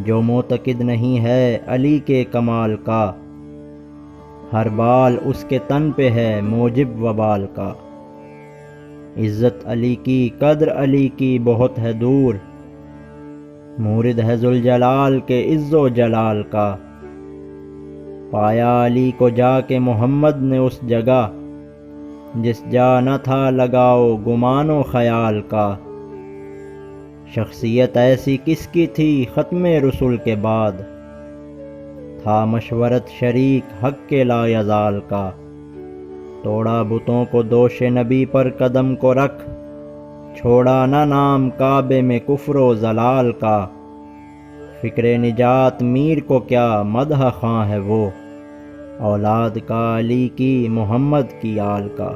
جو معتقد نہیں ہے علی کے کمال کا، ہر بال اس کے تن پہ ہے موجب وبال کا۔ عزت علی کی قدر علی کی بہت ہے دور، مورد ہے ذوالجلال کے عز و جلال کا۔ پایا علی کو جا کے محمد نے اس جگہ، جس جا نہ تھا لگاؤ گمان و خیال کا۔ شخصیت ایسی کس کی تھی ختم رسول کے بعد، تھا مشورت شریک حق کے لا یزال کا۔ توڑا بتوں کو دوش نبی پر قدم کو رکھ، چھوڑا نہ نام کعبے میں کفر و ضلال کا۔ فکر نجات میر کو کیا مدح خواں ہے وہ، اولاد کا علی کی محمد کی آل کا۔